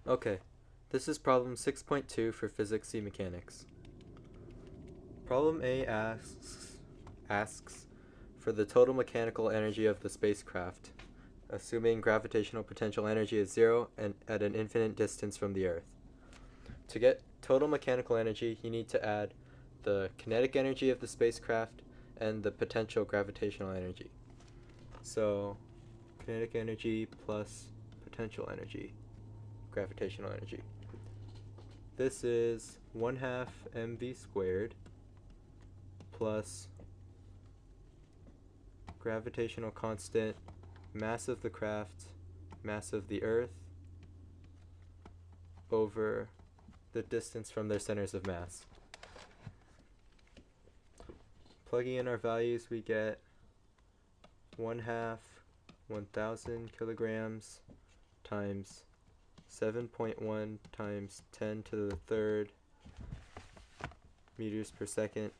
Okay, this is problem 6.2 for Physics C Mechanics. Problem A asks for the total mechanical energy of the spacecraft, assuming gravitational potential energy is zero and at an infinite distance from the Earth. To get total mechanical energy, you need to add the kinetic energy of the spacecraft and the potential gravitational energy. So, kinetic energy plus potential energy, gravitational energy. This is 1/2 mv squared plus gravitational constant, mass of the craft, mass of the Earth, over the distance from their centers of mass. Plugging in our values, we get 1/2 1,000 kilograms times 7.1 times 10 to the third meters per second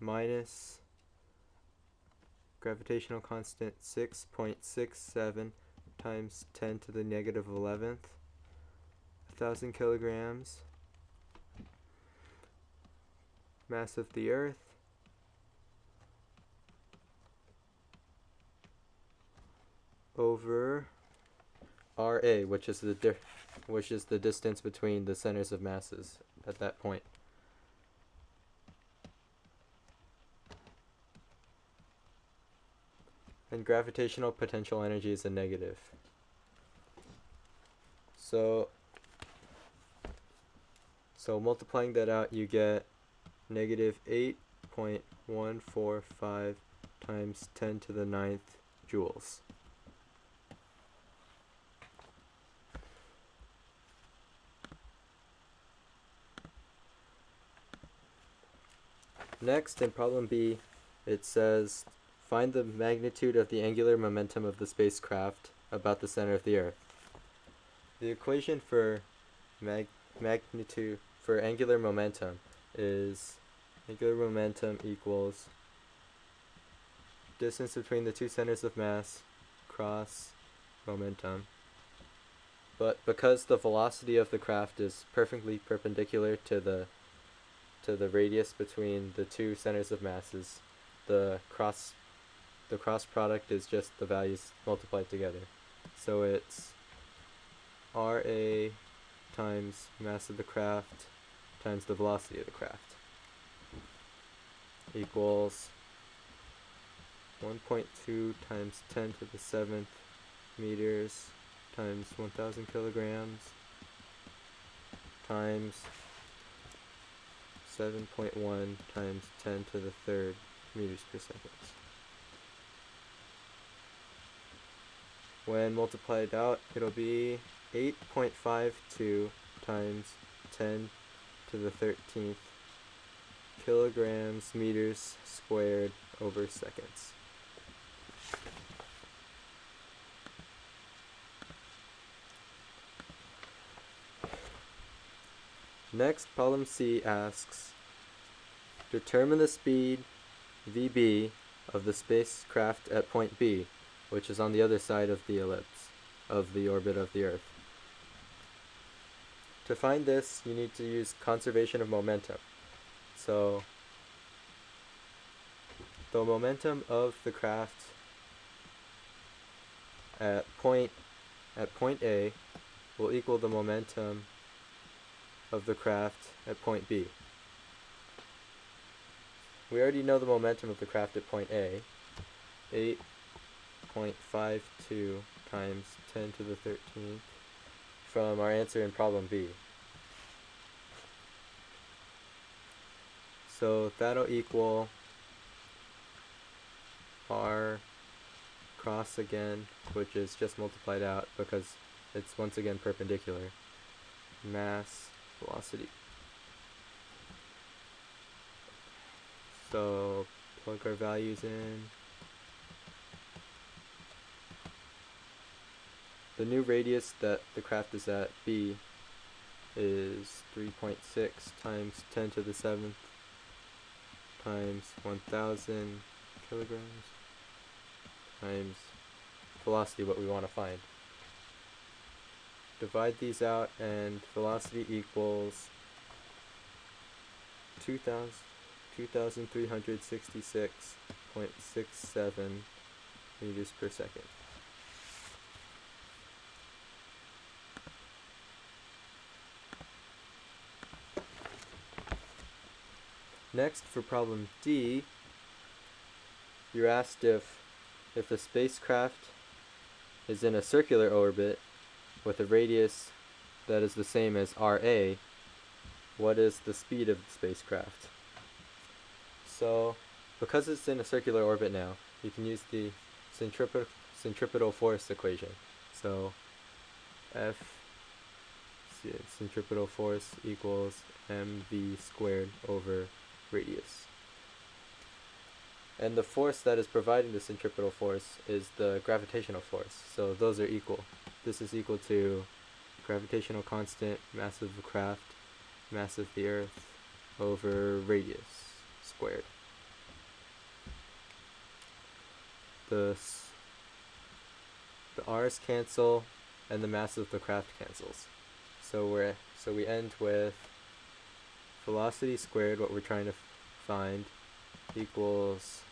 minus gravitational constant 6.67 times 10 to the negative 11th 1,000 kilograms, mass of the Earth, over RA, which is the distance between the centers of masses at that point. And gravitational potential energy is a negative. So multiplying that out, you get negative 8.145 times 10 to the 9th joules. Next, in problem B, it says, find the magnitude of the angular momentum of the spacecraft about the center of the Earth. The equation for magnitude for angular momentum is angular momentum equals distance between the two centers of mass cross momentum. But because the velocity of the craft is perfectly perpendicular to the radius between the two centers of masses, the cross product is just the values multiplied together. So it's RA times mass of the craft times the velocity of the craft equals 1.2 times 10 to the 7th meters times 1,000 kilograms times 7.1 times 10 to the third meters per second. When multiplied out, it'll be 8.52 times 10 to the 13th kilograms meters squared over seconds. Next, problem C asks, determine the speed vb of the spacecraft at point B, which is on the other side of the ellipse of the orbit of the Earth. To find this, you need to use conservation of momentum. So the momentum of the craft at point A will equal the momentum of the craft at point B. We already know the momentum of the craft at point A, 8.52 times 10 to the 13th, from our answer in problem B. So that'll equal R cross again, which is just multiplied out because it's once again perpendicular, mass velocity. So plug our values in. The new radius that the craft is at, B, is 3.6 times 10 to the 7th times 1,000 kilograms times velocity, what we want to find. divide these out, and velocity equals 2,366.67 meters per second. Next, for problem D, you're asked if the spacecraft is in a circular orbit with a radius that is the same as RA, what is the speed of the spacecraft? So, because it's in a circular orbit now, you can use the centripetal force equation. So, centripetal force equals mv squared over radius. And the force that is providing the centripetal force is the gravitational force. So those are equal. This is equal to gravitational constant, mass of the craft, mass of the Earth, over radius squared. The r's cancel, and the mass of the craft cancels. So we end with velocity squared, what we're trying to find, equals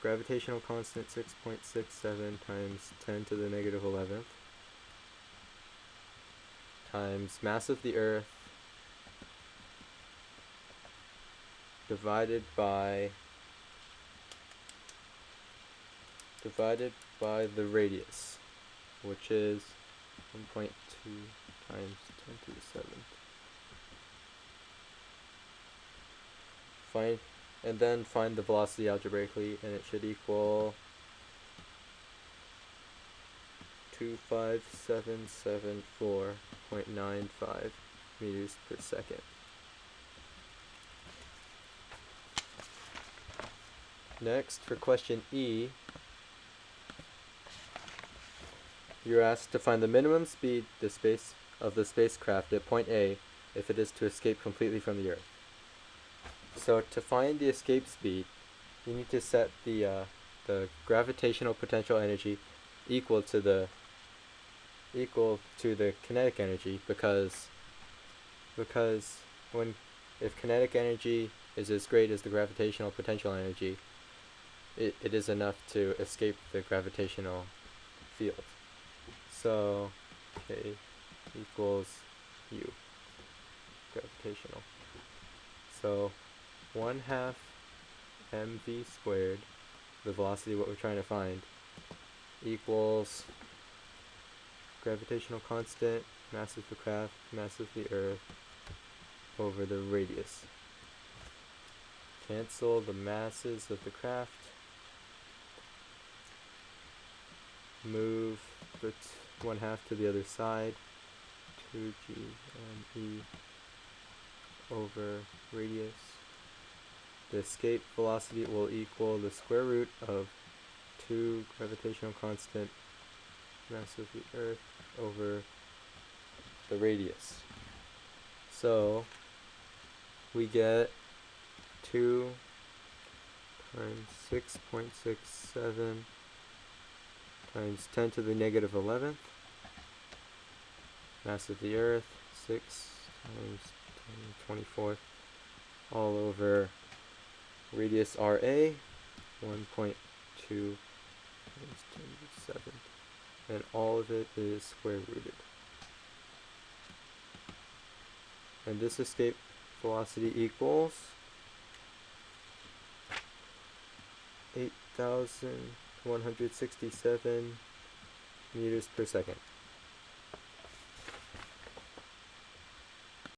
gravitational constant 6.67 times 10 to the negative 11th times mass of the Earth divided by the radius, which is 1.2 times 10 to the 7th. And then find the velocity algebraically, and it should equal 25774.95 meters per second. Next, for question E, you're asked to find the minimum speed of the spacecraft at point A if it is to escape completely from the Earth. So to find the escape speed, you need to set the gravitational potential energy equal to the kinetic energy, because if kinetic energy is as great as the gravitational potential energy, it is enough to escape the gravitational field. So K equals U, gravitational. So 1/2 mv squared, the velocity what we're trying to find, equals gravitational constant, mass of the craft, mass of the Earth, over the radius. Cancel the masses of the craft. Move the 1/2 to the other side. 2gme over radius. The escape velocity will equal the square root of 2 gravitational constant, mass of the Earth, over the radius. So we get 2 times 6.67 times 10 to the negative 11th, mass of the Earth, 6 times 10 to the 24th, all over radius RA, 1.2 times 10 to the 7th, and all of it is square rooted. And this escape velocity equals 8,167 meters per second.